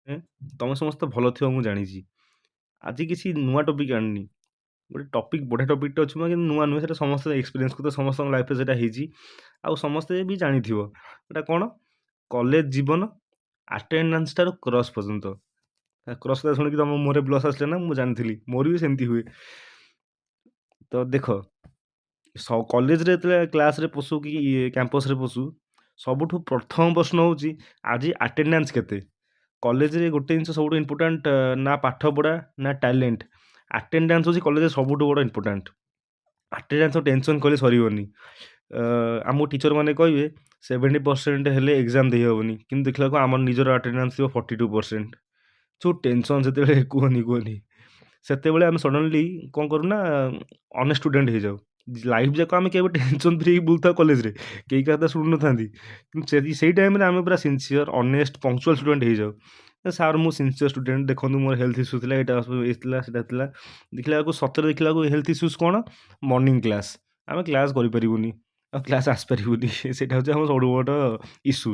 ଏଁ, ତମେ ସମସ୍ତେ ଭଲ ଥିବ ମୁଁ ଜାଣିଛି। ଆଜି କିଛି ନୂଆ ଟପିକ୍ ଆଣିନି। ଗୋଟେ ଟପିକ୍ ବଢ଼ିଆ ଟପିକ୍‌ଟେ ଅଛି ମ କିନ୍ତୁ ନୂଆ ନୁହେଁ ସେଟା ସମସ୍ତେ ଏକ୍ସପିରିଏନ୍ସ କରୁଥିବେ ସମସ୍ତଙ୍କ ଲାଇଫ୍‌ରେ ସେଇଟା ହେଇଛି। ଆଉ ସମସ୍ତେ ବି ଜାଣିଥିବ। ଏଟା କ'ଣ? କଲେଜ ଜୀବନ ଆଟେଣ୍ଡାନ୍ସ ଠାରୁ କ୍ରସ୍ ପର୍ଯ୍ୟନ୍ତ। କ୍ରସ୍ କଥା ଶୁଣିକି ତମ ମୁହଁରେ ବ୍ଲସ୍ ଆସିଲା ନା? ମୁଁ ଜାଣିଥିଲି। ମୋର ବି ସେମିତି ହୁଏ। ତ ଦେଖ କଲେଜରେ ଯେତେବେଳେ କ୍ଲାସ୍‌ରେ ପଶୁ କି କ୍ୟାମ୍ପସ୍‌ରେ ପଶୁ, ସବୁଠୁ ପ୍ରଥମ ପ୍ରଶ୍ନ ହେଉଛି ଆଜି ଆଟେଣ୍ଡାନ୍ସ କେତେ? କଲେଜରେ ଗୋଟେ ଜିନିଷ ସବୁଠୁ ଇମ୍ପୋର୍ଟାଣ୍ଟ ନା ପାଠପଢ଼ା ନା ଟ୍ୟାଲେଣ୍ଟ। ଆଟେଣ୍ଡାନ୍ସ ହେଉଛି କଲେଜରେ ସବୁଠୁ ବଡ଼ ଇମ୍ପୋର୍ଟାଣ୍ଟ। ଆଟେଣ୍ଡାନ୍ସ ଟେନସନ୍ କଲେ ସରିବନି। ଆମକୁ ଟିଚରମାନେ କହିବେ 70% ହେଲେ ଏକ୍ଜାମ୍ ଦେଇହେବନି। କିନ୍ତୁ ଦେଖିଲା ବେଳକୁ ଆମର ନିଜର ଆଟେଣ୍ଡାନ୍ସ ଥିବ 42%। ଯେଉଁ ଟେନସନ୍ ସେତେବେଳେ କୁହନି କୁହନି। ସେତେବେଳେ ଆମେ ସଡନ୍‌ଲି କ'ଣ କରୁନା ଅନେଷ୍ଟ ଷ୍ଟୁଡେଣ୍ଟ ହେଇଯାଉ। ଲାଇଫ୍ ଯାକ ଆମେ କେବେ ଟେନସନ୍ ଫ୍ରି ହେଇକି ବୁଲୁଥାଉ କଲେଜରେ। କେହି କାହା କଥା ଶୁଣୁନଥାନ୍ତି। କିନ୍ତୁ ସେଇ ଟାଇମ୍‌ରେ ଆମେ ପୁରା ସିନସିୟର୍, ଅନେଷ୍ଟ, ପଙ୍କ୍ଚୁଆଲ୍ ଷ୍ଟୁଡେଣ୍ଟ ହେଇଯାଉ। ସାର୍ ମୁଁ ସିନସିୟର୍ ଷ୍ଟୁଡେଣ୍ଟ ଦେଖନ୍ତୁ ମୋର ହେଲ୍ଥ ଇସ୍ୟୁ ଥିଲା, ଏଇଟା ଏ ଥିଲା ସେଟା ଥିଲା। ଦେଖିଲା ବେଳକୁ ସତରେ ଦେଖିଲା ବେଳକୁ ହେଲ୍ଥ ଇସ୍ୟୁଜ୍ କ'ଣ? Morning class. ଆମେ କ୍ଲାସ୍ କରିପାରିବୁନି। ଆଉ କ୍ଲାସ୍ ଆସିପାରିବୁନି। ସେଇଟା ହେଉଛି ଆମର ସବୁଠୁ ବଡ଼ ଇସ୍ୟୁ।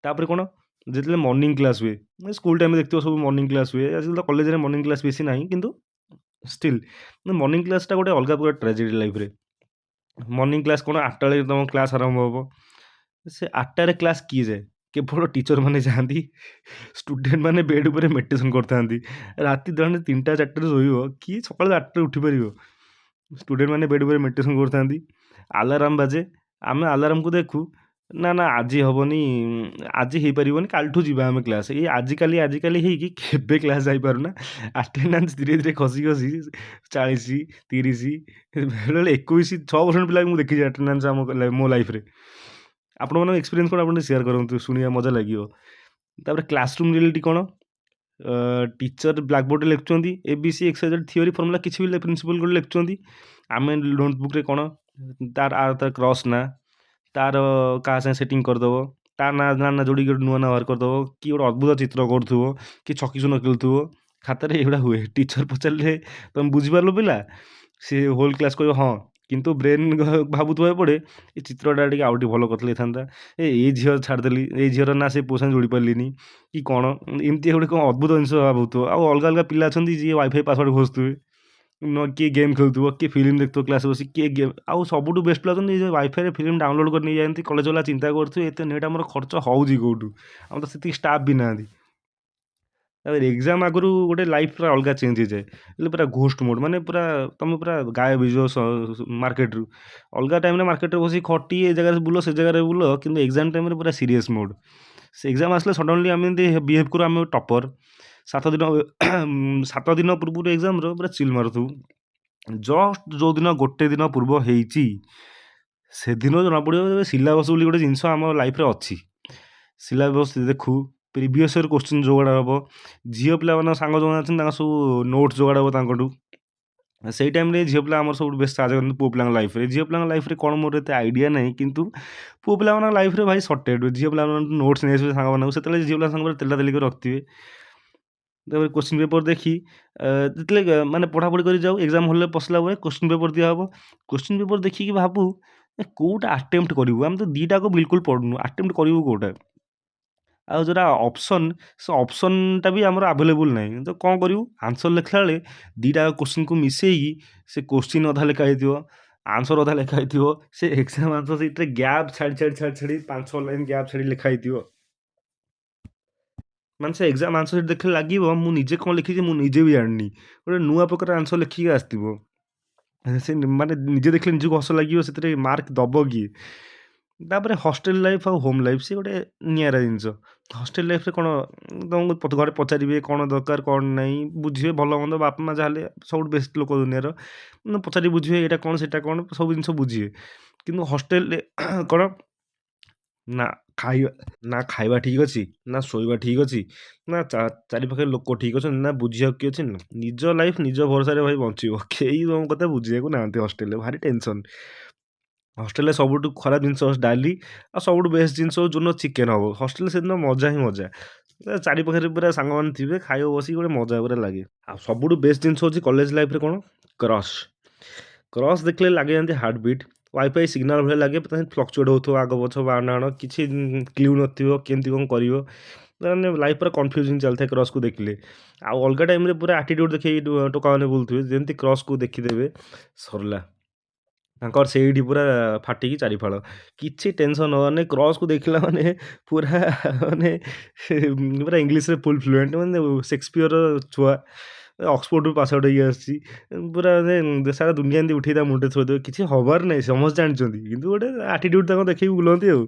ତାପରେ କ'ଣ? ଯେତେବେଳେ ମର୍ଣ୍ଣିଂ କ୍ଲାସ୍ ହୁଏ, ସ୍କୁଲ୍ ଟାଇମ୍‌ରେ ଦେଖିଥିବ ସବୁ ମର୍ଣ୍ଣିଂ କ୍ଲାସ୍ ହୁଏ। ଆଜିକାଲି ତ କଲେଜରେ ମର୍ଣ୍ଣିଂ କ୍ଲାସ୍ ବେଶୀ ନାହିଁ କିନ୍ତୁ ଷ୍ଟିଲ୍ ମର୍ଣ୍ଣିଂ କ୍ଲାସ୍‌ଟା ଗୋଟେ ଅଲଗା ପ୍ରକାର ଟ୍ରାଜେଡି ଲାଇଫ୍‌ରେ। ମର୍ଣ୍ଣିଂ କ୍ଲାସ୍ କ'ଣ 8ଟା ବେଳେ ତମ କ୍ଲାସ୍ ଆରମ୍ଭ ହବ। ସେ 8ଟାରେ କ୍ଲାସ୍ କିଏ ଯାଏ? କେବଳ ଟିଚରମାନେ ଯାଆନ୍ତି। ଷ୍ଟୁଡେଣ୍ଟମାନେ ବେଡ୍ ଉପରେ ମେଡିଟେସନ୍ କରିଥାନ୍ତି। ରାତି ତମେ 3ଟା 4ଟାରେ ଶୋଇବ, କିଏ ସକାଳୁ 8ଟାରେ ଉଠିପାରିବ? ଷ୍ଟୁଡେଣ୍ଟମାନେ ବେଡ୍ ଉପରେ ମେଡିଟେସନ୍ କରୁଥାନ୍ତି। ଆଲାରାମ୍ ବାଜେ। ଆମେ ଆଲାରାମକୁ ଦେଖୁ, ନା ନା ଆଜି ହବନି, ଆଜି ହେଇପାରିବନି, କାଲିଠୁ ଯିବା ଆମେ କ୍ଲାସ୍। ଏଇ ଆଜିକାଲି ହେଇକି କେବେ କ୍ଲାସ୍ ଯାଇପାରୁନା। ଆଟେଣ୍ଡାନ୍ସ ଧୀରେ ଧୀରେ ଖସି ଖସି 40, 30, ବେଳେବେଳେ 21, 6% ପିଲା ବି ମୁଁ ଦେଖିଛି ଆଟେଣ୍ଡାନ୍ସ ମୋ ଲାଇଫ୍‌ରେ। ଆପଣମାନଙ୍କ ଏକ୍ସପିରିଏନ୍ସ କ'ଣ ଆପଣ ଟିକେ ସେୟାର କରନ୍ତୁ, ଶୁଣିବା ମଜା ଲାଗିବ। ତାପରେ କ୍ଲାସରୁମ୍ ରିଆଲିଟି କ'ଣ? ଟିଚର ବ୍ଲାକବୋର୍ଡ଼ରେ ଲେଖୁଛନ୍ତି ABC ଏକ୍ସୱାଇଜେଡ୍ ଥିଓରି ଫର୍ମୁଲା କିଛି ବି ପ୍ରିନ୍ସିପଲ୍ ଗୋଟେ ଲେଖୁଛନ୍ତି। ଆମେ ନୋଟବୁକ୍‌ରେ କ'ଣ ତାର କ୍ରସ୍ ନା, ତାର କାହା ସାଙ୍ଗେ ସେଟିଂ କରିଦେବ, ତା ନା ଯୋଡ଼ିକି ଗୋଟେ ନୂଆ ନାଁ ବାହାର କରିଦେବ, କି ଗୋଟେ ଅଦ୍ଭୁତ ଚିତ୍ର କରୁଥିବ, କି ଛକି ଶୂନ ଖେଳୁଥିବ। ଖାତାରେ ଏଗୁଡ଼ା ହୁଏ। ଟିଚର ପଚାରିଲେ ତମେ ବୁଝିପାରିଲ ପିଲା? ସିଏ ହୋଲ୍ କ୍ଲାସ୍ କହିବ ହଁ। କିନ୍ତୁ ବ୍ରେନ୍ ଭାବୁଥିବ ଏପଟେ ଏ ଚିତ୍ରଟା ଟିକେ ଆଉ ଟିକେ ଭଲ କରିଥିଲେ ହେଇଥାନ୍ତା। ଏଇ ଝିଅ ଛାଡ଼ିଦେଲି, ଏଇ ଝିଅର ନା ସେ ପୁଅ ସାଙ୍ଗେ ଯୋଡ଼ି ପାରିଲିନି କି କ'ଣ, ଏମିତି ଗୋଟେ କ'ଣ ଅଦ୍ଭୁତ ଜିନିଷ ଭାବୁଥିବ। ଆଉ ଅଲଗା ଅଲଗା ପିଲା ଅଛନ୍ତି ଯିଏ ୱାଇଫାଇ ପାସୱାର୍ଡ଼ ଖୋଜୁଥିବେ। କିଏ ଗେମ୍ ଖେଳୁଥିବ, କିଏ ଫିଲ୍ମ ଦେଖୁଥିବ କ୍ଲାସ୍‌ରେ ବସିକି, କିଏ ଗେମ୍। ଆଉ ସବୁଠୁ ବେଷ୍ଟ ପିଲା ଅଛନ୍ତି ଯେ ୱାଇଫାଇରେ ଫିଲ୍ମ ଡାଉନଲୋଡ଼୍ କରି ନେଇଯାଆନ୍ତି। କଲେଜ ବାଲା ଚିନ୍ତା କରୁଥିବେ ଏତେ ନେଟ୍ ଆମର ଖର୍ଚ୍ଚ ହେଉଛି କେଉଁଠୁ? ଆମର ତ ସେତିକି ଷ୍ଟାଫ୍ ବି ନାହାନ୍ତି। ତାପରେ ଏକ୍ଜାମ୍ ଆଗରୁ ଗୋଟେ ଲାଇଫ୍ ପୁରା ଅଲଗା ଚେଞ୍ଜ ହେଇଯାଏ। ହେଲେ ପୁରା ଘୋଷ୍ଟ ମୋଡ଼୍, ମାନେ ପୁରା ତମେ ପୁରା ଗାୟବ ହେଇଯିବ ମାର୍କେଟରୁ। ଅଲଗା ଟାଇମ୍‌ରେ ମାର୍କେଟରେ ବସିକି ଖଟି ଏ ଜାଗାରେ ବୁଲ ସେ ଜାଗାରେ ବୁଲ, କିନ୍ତୁ ଏକ୍ଜାମ୍ ଟାଇମ୍‌ରେ ପୁରା ସିରିୟସ୍ ମୋଡ଼୍। ସେ ଏକ୍ଜାମ୍ ଆସିଲେ ସଡନ୍‌ଲି ଆମେ ଏମିତି ବିହେଭ୍ କରୁ ଆମେ ଟପର୍। 7 ଦିନ 7 ଦିନ ପୂର୍ବରୁ ଏକ୍ଜାମ୍‌ର ପୁରା ଚିଲ୍ ମାରୁଥିବୁ। ଜଷ୍ଟ ଯୋଉଦିନ ଗୋଟେ ଦିନ ପୂର୍ବ ହେଇଛି, ସେଦିନ ଜଣାପଡ଼ିବ ଯେ ସିଲାବସ୍ ବୋଲି ଗୋଟେ ଜିନିଷ ଆମ ଲାଇଫ୍‌ରେ ଅଛି। ସିଲାବସ୍ ଦେଖୁ, ପ୍ରିଭିୟସ୍ ଇୟର୍ କୋଶ୍ଚିନ୍ ଯୋଗାଡ଼ ହବ। ଝିଅ ପିଲାମାନଙ୍କ ସାଙ୍ଗ ଯୋଉମାନେ ଅଛନ୍ତି ତାଙ୍କର ସବୁ ନୋଟ୍ସ ଯୋଗାଡ଼ ହବ ତାଙ୍କଠୁ। ସେଇ ଟାଇମ୍‌ରେ ଝିଅ ପିଲା ଆମର ସବୁଠୁ ବେଶୀ ସାହାଯ୍ୟ କରନ୍ତି ପୁଅ ପିଲାଙ୍କ ଲାଇଫ୍‌ରେ। ଝିଅ ପିଲାଙ୍କ ଲାଇଫ୍‌ରେ କ'ଣ ମୋର ଏତେ ଆଇଡ଼ିଆ ନାହିଁ, କିନ୍ତୁ ପୁଅ ପିଲାମାନଙ୍କ ଲାଇଫ୍‌ରେ ଭାଇ ସର୍ଟେଡ୍। ଝିଅ ପିଲାମାନେ ନୋଟ୍ସ ନେଇଆସିବେ ସାଙ୍ଗମାନଙ୍କୁ, ସେତେବେଳେ ଝିଅ ପିଲାଙ୍କ ସାଙ୍ଗରେ ତେଲା ତେଲି କରି ରଖିଥିବେ। ତାପରେ କୋଶ୍ଚିନ୍ ପେପର୍ ଦେଖି ଯେତେବେଳେ ମାନେ ପଢ଼ାପଢ଼ି କରି ଯାଉ, ଏକ୍ଜାମ୍ ହଲ୍‌ରେ ପଶିଲା ପରେ କୋଶ୍ଚିନ୍ ପେପର୍ ଦିଆହବ। କୋଶ୍ଚିନ୍ ପେପର୍ ଦେଖିକି ଭାବୁ କୋଉଟା ଆଟେମ୍ପ୍ଟ କରିବୁ? ଆମେ ତ ଦିଟାକ ବିଲକୁଲ ପଢ଼ୁନୁ, ଆଟେମ୍ପ୍ଟ କରିବୁ କୋଉଟା? ଆଉ ଯୋଉଟା ଅପସନ୍, ସେ ଅପସନ୍‌ଟା ବି ଆମର ଆଭେଲେବୁଲ୍ ନାହିଁ। ତ କ'ଣ କରିବୁ? ଆନ୍ସର୍ ଲେଖିଲା ବେଳେ ଦିଟା କୋଶ୍ଚିନ୍‌କୁ ମିଶେଇକି ସେ କୋଶ୍ଚିନ୍ ଅଧା ଲେଖା ହେଇଥିବ, ଆନ୍ସର୍ ଅଧା ଲେଖା ହେଇଥିବ। ସେ ଏକ୍ଜାମ୍ ଆନ୍ସର୍ ସିଟ୍‌ରେ ଗ୍ୟାପ୍ ଛାଡ଼ି 5-6 ଲାଇନ୍ ଗ୍ୟାପ୍ ଛାଡ଼ି ଲେଖା ହେଇଥିବ। ମାନେ ସେ ଏକ୍ଜାମ୍ ଆନ୍ସର୍ ସିଟ୍ ଦେଖିଲେ ଲାଗିବ ମୁଁ ନିଜେ କ'ଣ ଲେଖିଛି ମୁଁ ନିଜେ ବି ଜାଣିନି। ଗୋଟେ ନୂଆ ପ୍ରକାର ଆନ୍ସର୍ ଲେଖିକି ଆସିଥିବ। ସେ ମାନେ ନିଜେ ଦେଖିଲେ ନିଜକୁ ହସ ଲାଗିବ, ସେଥିରେ ମାର୍କ ଦବ କିଏ? ତାପରେ ହଷ୍ଟେଲ୍ ଲାଇଫ୍ ଆଉ ହୋମ୍ ଲାଇଫ୍ ସିଏ ଗୋଟେ ନିଆରା ଜିନିଷ। ହଷ୍ଟେଲ୍ ଲାଇଫ୍‌ରେ କ'ଣ ତମକୁ ଘରେ ପଚାରିବେ କ'ଣ ଦରକାର କ'ଣ ନାହିଁ, ବୁଝିବେ ଭଲ ମନ୍ଦ ବାପା ମାଆ ଯାହା ହେଲେ ସବୁଠୁ ବେଷ୍ଟ ଲୋକ ଦୁନିଆର। ପଚାରି ବୁଝିବେ ଏଇଟା କ'ଣ ସେଟା କ'ଣ ସବୁ ଜିନିଷ ବୁଝିବେ। କିନ୍ତୁ ହଷ୍ଟେଲ୍‌ରେ କ'ଣ ନା ଖାଇବା ନା ଖାଇବା ଠିକ୍ ଅଛି, ନା ଶୋଇବା ଠିକ୍ ଅଛି, ନା ଚାରିପାଖରେ ଲୋକ ଠିକ୍ ଅଛନ୍ତି, ନା ବୁଝିବାକୁ କିଏ ଅଛି। ନିଜ ଲାଇଫ୍ ନିଜ ଭରସାରେ ଭାଇ ବଞ୍ଚିବ। କେହି ତମ କଥା ବୁଝିବାକୁ ନାହାନ୍ତି ହଷ୍ଟେଲ୍‌ରେ, ଭାରି ଟେନସନ୍। ହଷ୍ଟେଲ୍‌ରେ ସବୁଠୁ ଖରାପ ଜିନିଷ ହଉଛି ଡାଲି, ଆଉ ସବୁଠୁ ବେଷ୍ଟ ଜିନିଷ ହଉଛି ଯୋଉଦିନ ଚିକେନ୍ ହବ। ହଷ୍ଟେଲ୍‌ରେ ସେଦିନ ମଜା ହିଁ ମଜା। ଚାରିପାଖରେ ପୁରା ସାଙ୍ଗମାନେ ଥିବେ, ଖାଇବ ବସିକି ଗୋଟେ ମଜା ପୁରା ଲାଗେ। ଆଉ ସବୁଠୁ ବେଷ୍ଟ ଜିନିଷ ହଉଛି କଲେଜ ଲାଇଫ୍‌ରେ କ'ଣ? କ୍ରଶ୍। କ୍ରଶ୍ ଦେଖିଲେ ଲାଗେ ଯେମିତି ହାର୍ଟ ବିଟ୍। ୱାଇଫାଇ ସିଗ୍ନାଲ୍ ଭଳିଆ ଲାଗେ, ଫ୍ଲକ୍ଚୁଏଟ୍ ହଉଥିବ ଆଗ ପଛ ବାଆଁ ଡାହାଣ, କିଛି କ୍ଲୁ ନଥିବ କେମିତି କ'ଣ କରିବ। ମାନେ ଲାଇଫ୍ ପୁରା କନଫ୍ୟୁଜିଂ ଚାଲିଥାଏ କ୍ରସ୍‌କୁ ଦେଖିଲେ। ଆଉ ଅଲଗା ଟାଇମ୍‌ରେ ପୁରା ଆଟିଟ୍ୟୁଡ୍ ଦେଖେଇ ଟୋକାମାନେ ବୁଲୁଥିବେ। ଯେମିତି କ୍ରସ୍‌କୁ ଦେଖିଦେବେ ସରିଲା। ତାଙ୍କର ସେଇଠି ପୁରା ଫାଟିକି ଚାରିଫାଳ। କିଛି ଟେନସନ୍ ହବାର ନାହିଁ। କ୍ରସ୍‌କୁ ଦେଖିଲା ମାନେ ପୁରା ମାନେ ପୁରା ଇଂଲିଶରେ ଫୁଲ୍ ଫ୍ଲୁଏଣ୍ଟ ମାନେ ସେକ୍ସପିୟରର ଛୁଆ। ଅକ୍ସଫୋର୍ଡ଼ରୁ ପାସ୍ ଆଉଟ୍ ହେଇକି ଆସିଛି। ପୁରା ମାନେ ସାରା ଦୁନିଆ ଏମିତି ଉଠେଇ ତା ମୁଣ୍ଡରେ ଥୋଇଦେବେ। କିଛି ହବାର ନାହିଁ ସମସ୍ତେ ଜାଣିଛନ୍ତି। କିନ୍ତୁ ଗୋଟେ ଆଟିଟ୍ୟୁଡ୍ ତାଙ୍କର ଦେଖେଇକି ବୁଲନ୍ତି ଆଉ।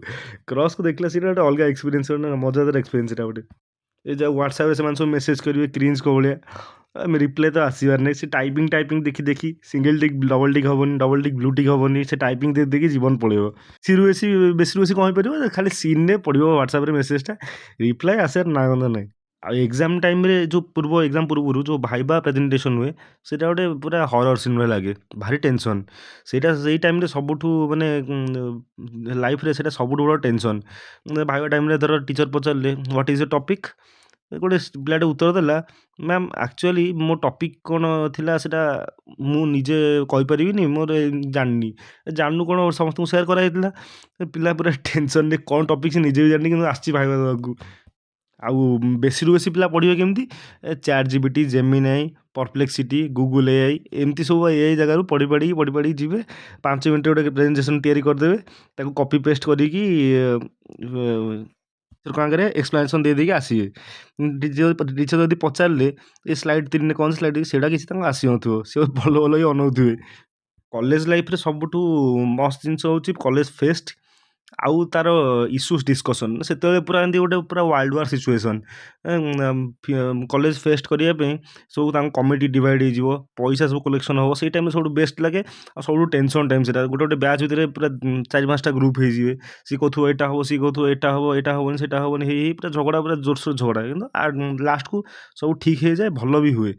କ୍ରସ୍‌କୁ ଦେଖିଲା ସେଇଟା ଗୋଟେ ଅଲଗା ଏକ୍ସପିରିଏନ୍ସ ଗୋଟେ ମଜାଦାର ଏକ୍ସପିରିଏନ୍ସ ସେଇଟା ଗୋଟେ। ଏ ଯୋଉ ହ୍ୱାଟ୍ସଆପ୍‌ରେ ସେମାନେ ସବୁ ମେସେଜ୍ କରିବେ କ୍ରିଞ୍ଜଙ୍କ ଭଳିଆ। ରିପ୍ଲାଏ ତ ଆସିବାର ନାହିଁ। ସେ ଟାଇପିଙ୍ଗ ଦେଖି ଦେଖି ସିଙ୍ଗଲ୍ ଟିକ୍, ଡବଲ୍ ଟିକ୍ ହବନି, ଡବଲ୍ ଟିକ୍ ବ୍ଲୁ ଟିକ୍ ହବନି। ସେ ଟାଇପିଙ୍ଗ ଦେଖି ଦେଖି ଜୀବନ ପଳେଇବ। ବେଶୀରୁ ବେଶୀ କଣ ହେଇପାରିବ ଖାଲି ସିନ୍‌ରେ ପଡ଼ିବ ହ୍ୱାଟ୍ସଆପ୍‌ରେ ମେସେଜଟା। ରିପ୍ଲାଏ ଆସିବାର ନାଁ ଗନ୍ଧ ନାହିଁ। ଆଉ ଏକ୍ଜାମ୍ ଟାଇମ୍‌ରେ ଯୋଉ ଏକ୍ଜାମ୍ ପୂର୍ବରୁ ଯୋଉ ଭାଇବା ପ୍ରେଜେଣ୍ଟେସନ୍ ହୁଏ, ସେଇଟା ଗୋଟେ ପୁରା ହରର୍ ସିନ୍ ଭଳିଆ ଲାଗେ। ଭାରି ଟେନସନ୍। ସେଇ ଟାଇମ୍‌ରେ ସବୁଠୁ ମାନେ ଲାଇଫ୍‌ରେ ସେଇଟା ସବୁଠୁ ବଡ଼ ଟେନସନ୍। ଭାଇବା ଟାଇମ୍‌ରେ ଧର ଟିଚର୍ ପଚାରିଲେ ହ୍ୱାଟ୍ ଇଜ୍ ୟୋର୍ ଟପିକ୍? ଗୋଟେ ପିଲାଟେ ଉତ୍ତର ଦେଲା, ମ୍ୟାମ୍ ଆକ୍ଚୁଆଲି ମୋ ଟପିକ୍ କ'ଣ ଥିଲା ସେଇଟା ମୁଁ ନିଜେ କହିପାରିବିନି, ମୋର ଜାଣିନି। ଜାଣିନୁ କ'ଣ ସମସ୍ତଙ୍କୁ ସେୟାର କରାହେଇଥିଲା। ପିଲା ପୁରା ଟେନସନ୍‌ରେ କ'ଣ ଟପିକ୍ ସେ ନିଜେ ବି ଜାଣିନି କିନ୍ତୁ ଆସିଛି ଭାଇବା ଦେବାକୁ। ଆଉ ବେଶୀରୁ ବେଶୀ ପିଲା ପଢ଼ିବେ କେମିତି? ChatGPT, Gemini, Perplexity, Google AI ଏମିତି ସବୁ AI ଜାଗାରୁ ପଢ଼ି ପାଢ଼ିକି ଯିବେ। 5 ମିନିଟ୍‌ରେ ଗୋଟେ ପ୍ରେଜେଣ୍ଟେସନ୍ ତିଆରି କରିଦେବେ। ତାକୁ କପି ପେଷ୍ଟ କରିକି ଟିଚରଙ୍କ ଆଗରେ ଏକ୍ସପ୍ଲାନେସନ୍ ଦେଇ ଦେଇକି ଆସିବେ। ଟିଚର ଯଦି ପଚାରିଲେ ଏ ସ୍ଲାଇଡ୍ 3ରେ କ'ଣ ସ୍ଲାଇଡ୍ ସେଇଟା କିଛି ତାଙ୍କୁ ଆସିନଥିବ। ସେ ଭଲ ଭଲ ହେଇ ଅନଉଥିବେ। କଲେଜ ଲାଇଫ୍‌ରେ ସବୁଠୁ ମସ୍ତ ଜିନିଷ ହେଉଛି କଲେଜ ଫେଷ୍ଟ ଆଉ ତାର ଇସ୍ୟୁଜ୍ ଡିସ୍କସନ୍। ସେତେବେଳେ ପୁରା ଏମିତି ଗୋଟେ ପୁରା ୱାର୍ଲଡ ୱାର୍ ସିଚୁଏସନ୍। କଲେଜ ଫେଷ୍ଟ କରିବା ପାଇଁ ସବୁ ତାଙ୍କ କମିଟି ଡିଭାଇଡ୍ ହେଇଯିବ। ପଇସା ସବୁ କଲେକ୍ସନ୍ ହେବ। ସେଇ ଟାଇମ୍‌ରେ ସବୁଠୁ ବେଷ୍ଟ ଲାଗେ। ଆଉ ସବୁଠୁ ଟେନସନ୍ ଟାଇମ୍ ସେଇଟା। ଗୋଟେ ଗୋଟେ ବ୍ୟାଚ୍ ଭିତରେ ପୁରା 4-5ଟା ଗ୍ରୁପ୍ ହେଇଯିବେ। ସିଏ କହୁଥିବ ଏଇଟା ହେବ, ସିଏ କହୁଥିବ ଏଇଟା ହେବ, ଏଇଟା ହେବନି, ସେଇଟା ହେବନି, ହେଇ ହେଇ ପୁରା ଝଗଡ଼ା ପୁରା ଜୋରସୋର ଝଗଡ଼ା। କିନ୍ତୁ ଲାଷ୍ଟକୁ ସବୁ ଠିକ୍ ହେଇଯାଏ, ଭଲ ବି ହୁଏ।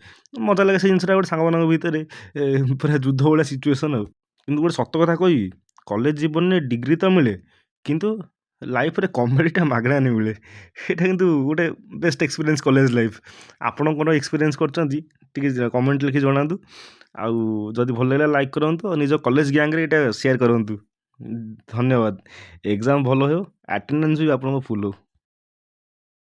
ମଜା ଲାଗେ ସେ ଜିନିଷଟା ଗୋଟେ ସାଙ୍ଗମାନଙ୍କ ଭିତରେ ପୁରା ଯୁଦ୍ଧ ଭଳିଆ ସିଚୁଏସନ୍ ଆଉ। କିନ୍ତୁ ଗୋଟେ ସତ କଥା କହିବି, କଲେଜ ଜୀବନରେ ଡିଗ୍ରୀ ତ ମିଳେ, କିନ୍ତୁ ଲାଇଫ୍‌ରେ କମେଡ଼ିଟା ମାଗଣାରେ ମିଳେ। ଏଇଟା କିନ୍ତୁ ଗୋଟେ ବେଷ୍ଟ ଏକ୍ସପିରିଏନ୍ସ କଲେଜ ଲାଇଫ୍। ଆପଣ କ'ଣ ଏକ୍ସପିରିଏନ୍ସ କରିଛନ୍ତି ଟିକେ କମେଣ୍ଟ ଲେଖି ଜଣାନ୍ତୁ। ଆଉ ଯଦି ଭଲ ଲାଗିଲା ଲାଇକ୍ କରନ୍ତୁ ଆଉ ନିଜ କଲେଜ ଗ୍ୟାଙ୍ଗରେ ଏଇଟା ସେୟାର କରନ୍ତୁ। ଧନ୍ୟବାଦ। ଏକ୍ଜାମ୍ ଭଲ ହେଉ, ଆଟେଣ୍ଡାନ୍ସ ବି ଆପଣଙ୍କ ଫୁଲ୍ ହେଉ।